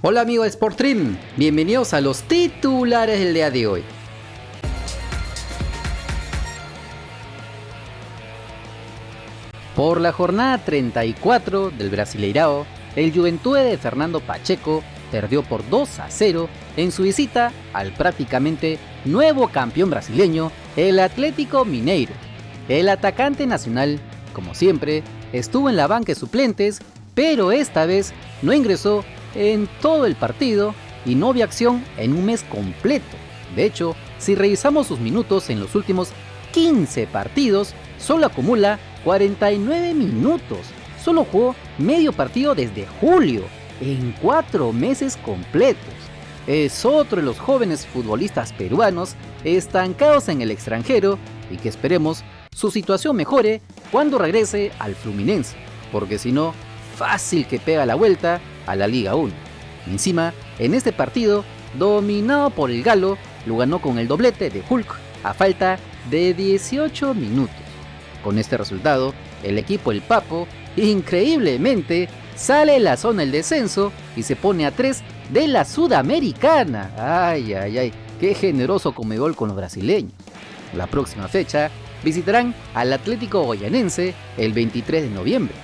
Hola amigos de Sportstream, bienvenidos a los titulares del día de hoy. Por la jornada 34 del Brasileirao, el Juventude de Fernando Pacheco perdió por 2-0 en su visita al prácticamente nuevo campeón brasileño, el Atlético Mineiro. El atacante nacional, como siempre, estuvo en la banca de suplentes, pero esta vez no ingresó en todo el partido y no vio acción en un mes completo. De hecho, si revisamos sus minutos en los últimos 15 partidos, solo acumula 49 minutos. Solo jugó medio partido desde julio, en 4 meses completos. Es otro de los jóvenes futbolistas peruanos estancados en el extranjero y que esperemos su situación mejore cuando regrese al Fluminense, porque si no, fácil que pega la vuelta a la Liga 1. Encima, en este partido, dominado por el Galo, lo ganó con el doblete de Hulk a falta de 18 minutos. Con este resultado, el equipo El Papo, increíblemente, sale de la zona del descenso y se pone a 3 de la Sudamericana. Ay, qué generoso Conmebol con los brasileños. La próxima fecha, visitarán al Atlético Goianense el 23 de noviembre.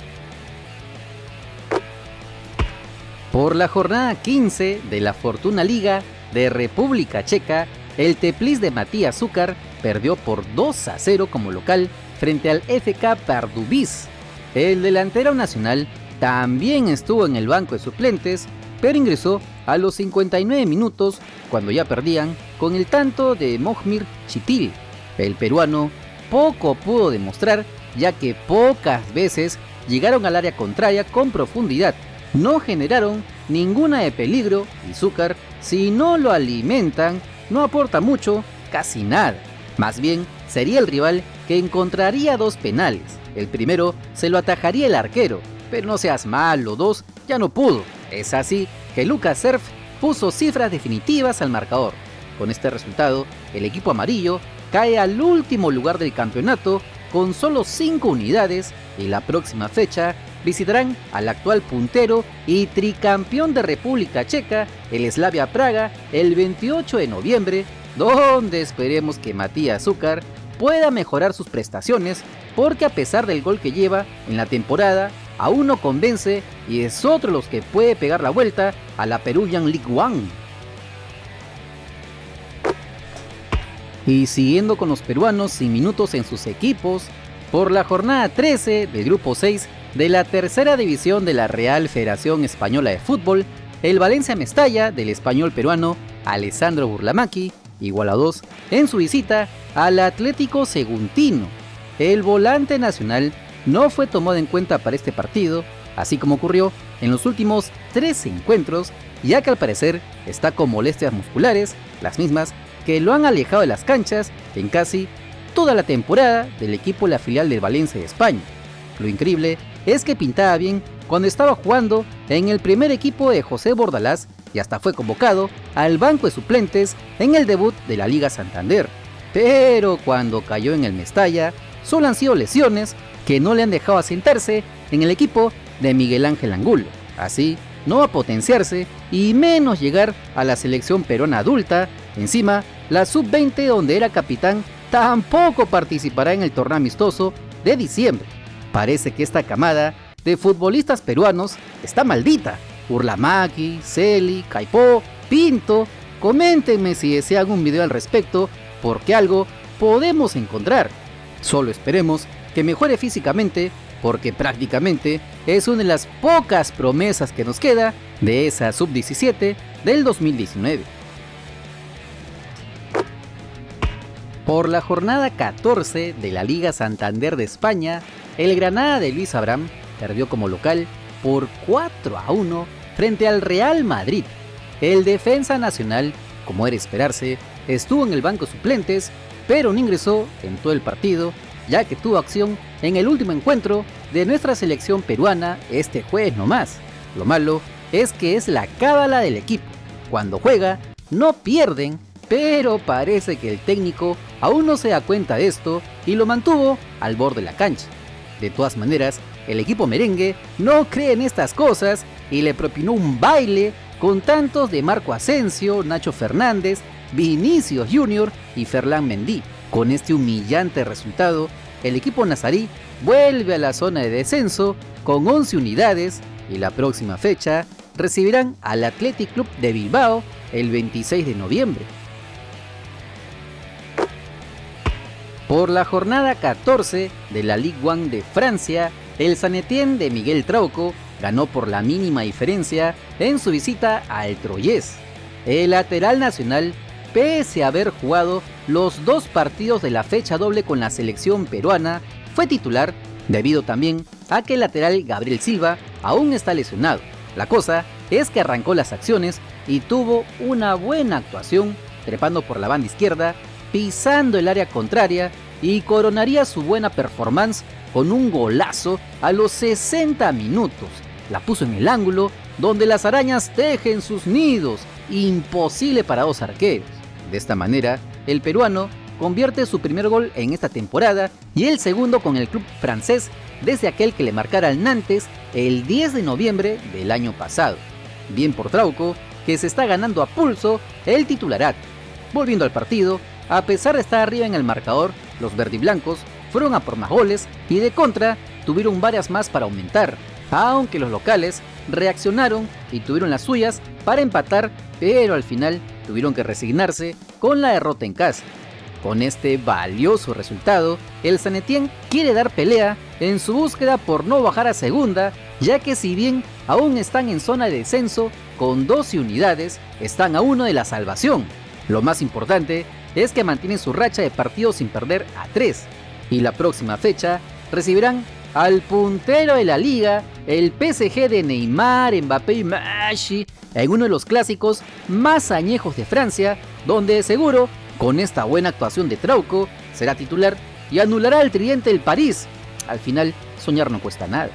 Por la jornada 15 de la Fortuna Liga de República Checa, el Teplice de Matías Zúcar perdió por 2-0 como local frente al FK Pardubice. El delantero nacional también estuvo en el banco de suplentes, pero ingresó a los 59 minutos cuando ya perdían con el tanto de Mojmir Chitil. El peruano poco pudo demostrar, ya que pocas veces llegaron al área contraria con profundidad. No generaron ninguna de peligro y Zúcar, si no lo alimentan, no aporta mucho, casi nada. Más bien, sería el rival que encontraría 2 penales. El primero se lo atajaría el arquero, pero no seas malo, 2 ya no pudo. Es así que Lucas Serf puso cifras definitivas al marcador. Con este resultado, el equipo amarillo cae al último lugar del campeonato con solo 5 unidades y la próxima fecha visitarán al actual puntero y tricampeón de República Checa, el Slavia Praga, el 28 de noviembre, donde esperemos que Matías Zúcar pueda mejorar sus prestaciones, porque a pesar del gol que lleva en la temporada, aún no convence y es otro de los que puede pegar la vuelta a la Peruvian League One. Y siguiendo con los peruanos sin minutos en sus equipos, por la jornada 13 del grupo 6 de la tercera división de la Real Federación Española de Fútbol, el Valencia Mestalla del español peruano Alessandro Burlamaqui igualó a 2 en su visita al Atlético Seguntino. El volante nacional no fue tomado en cuenta para este partido, así como ocurrió en los últimos 3 encuentros, ya que al parecer está con molestias musculares, las mismas que lo han alejado de las canchas en casi toda la temporada del equipo de la filial del Valencia de España. Lo increíble es que pintaba bien cuando estaba jugando en el primer equipo de José Bordalás y hasta fue convocado al banco de suplentes en el debut de la Liga Santander. Pero cuando cayó en el Mestalla, solo han sido lesiones que no le han dejado asentarse en el equipo de Miguel Ángel Angulo. Así, no va a potenciarse y menos llegar a la selección peruana adulta. Encima, la sub-20, donde era capitán, tampoco participará en el torneo amistoso de diciembre. Parece que esta camada de futbolistas peruanos está maldita. Burlamaqui, Celi, Caipó, Pinto, coméntenme si desean un video al respecto, porque algo podemos encontrar. Solo esperemos que mejore físicamente, porque prácticamente es una de las pocas promesas que nos queda de esa sub-17 del 2019. Por la jornada 14 de la Liga Santander de España, el Granada de Luis Abraham perdió como local por 4-1 frente al Real Madrid. El defensa nacional, como era esperarse, estuvo en el banco de suplentes, pero no ingresó en todo el partido, ya que tuvo acción en el último encuentro de nuestra selección peruana este jueves nomás. Lo malo es que es la cábala del equipo. Cuando juega, no pierden, pero parece que el técnico aún no se da cuenta de esto y lo mantuvo al borde de la cancha. De todas maneras, el equipo merengue no cree en estas cosas y le propinó un baile con tantos de Marco Asensio, Nacho Fernández, Vinicius Junior y Ferland Mendy. Con este humillante resultado, el equipo nazarí vuelve a la zona de descenso con 11 unidades y la próxima fecha recibirán al Athletic Club de Bilbao el 26 de noviembre. Por la jornada 14 de la Ligue 1 de Francia, el Saint-Étienne de Miguel Trauco ganó por la mínima diferencia en su visita al Troyes. El lateral nacional, pese a haber jugado los 2 partidos de la fecha doble con la selección peruana, fue titular debido también a que el lateral Gabriel Silva aún está lesionado. La cosa es que arrancó las acciones y tuvo una buena actuación, trepando por la banda izquierda, pisando el área contraria y coronaría su buena performance con un golazo a los 60 minutos. La puso en el ángulo donde las arañas tejen sus nidos, imposible para 2 arqueros. De esta manera, el peruano convierte su primer gol en esta temporada y el segundo con el club francés desde aquel que le marcara al Nantes el 10 de noviembre del año pasado. Bien por Trauco, que se está ganando a pulso el titularato. Volviendo al partido, a pesar de estar arriba en el marcador, los verdiblancos fueron a por más goles y de contra tuvieron varias más para aumentar, aunque los locales reaccionaron y tuvieron las suyas para empatar, pero al final tuvieron que resignarse con la derrota en casa. Con este valioso resultado, el Saint-Étienne quiere dar pelea en su búsqueda por no bajar a segunda, ya que si bien aún están en zona de descenso, con 12 unidades, están a 1 de la salvación. Lo más importante es que mantienen su racha de partidos sin perder a 3, y la próxima fecha recibirán al puntero de la liga, el PSG de Neymar, Mbappé y Messi, en uno de los clásicos más añejos de Francia, donde seguro, con esta buena actuación de Trauco, será titular y anulará el tridente del París. Al final, soñar no cuesta nada.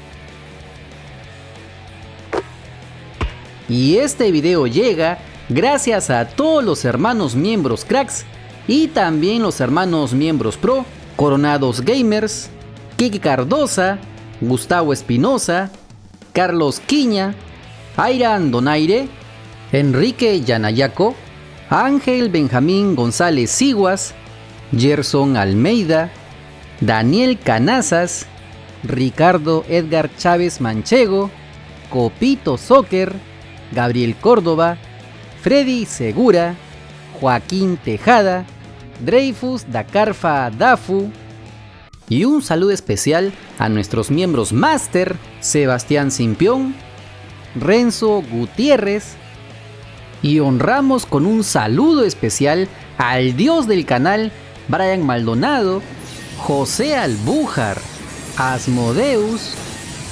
Y este video llega gracias a todos los hermanos miembros cracks y también los hermanos miembros pro, Coronados Gamers, Kiki Cardosa, Gustavo Espinosa, Carlos Quiña, Airan Donaire, Enrique Yanayaco, Ángel Benjamín González Siguas, Gerson Almeida, Daniel Canazas, Ricardo Edgar Chávez Manchego, Copito Soccer, Gabriel Córdoba, Freddy Segura, Joaquín Tejada, Dreyfus Dacarfa Dafu, y un saludo especial a nuestros miembros Master, Sebastián Simpión, Renzo Gutiérrez, y honramos con un saludo especial al dios del canal, Brian Maldonado, José Albújar, Asmodeus,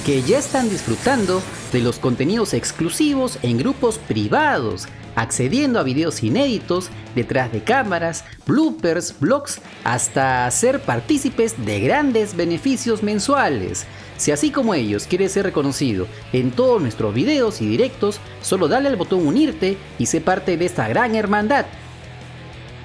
que ya están disfrutando de los contenidos exclusivos en grupos privados, accediendo a videos inéditos, detrás de cámaras, bloopers, vlogs, hasta ser partícipes de grandes beneficios mensuales. Si así como ellos quieres ser reconocido en todos nuestros videos y directos, solo dale al botón unirte y sé parte de esta gran hermandad.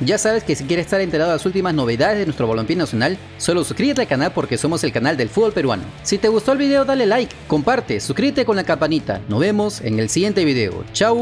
Ya sabes que si quieres estar enterado de las últimas novedades de nuestro balompié nacional, solo suscríbete al canal porque somos el canal del fútbol peruano. Si te gustó el video dale like, comparte, suscríbete con la campanita. Nos vemos en el siguiente video. ¡Chao!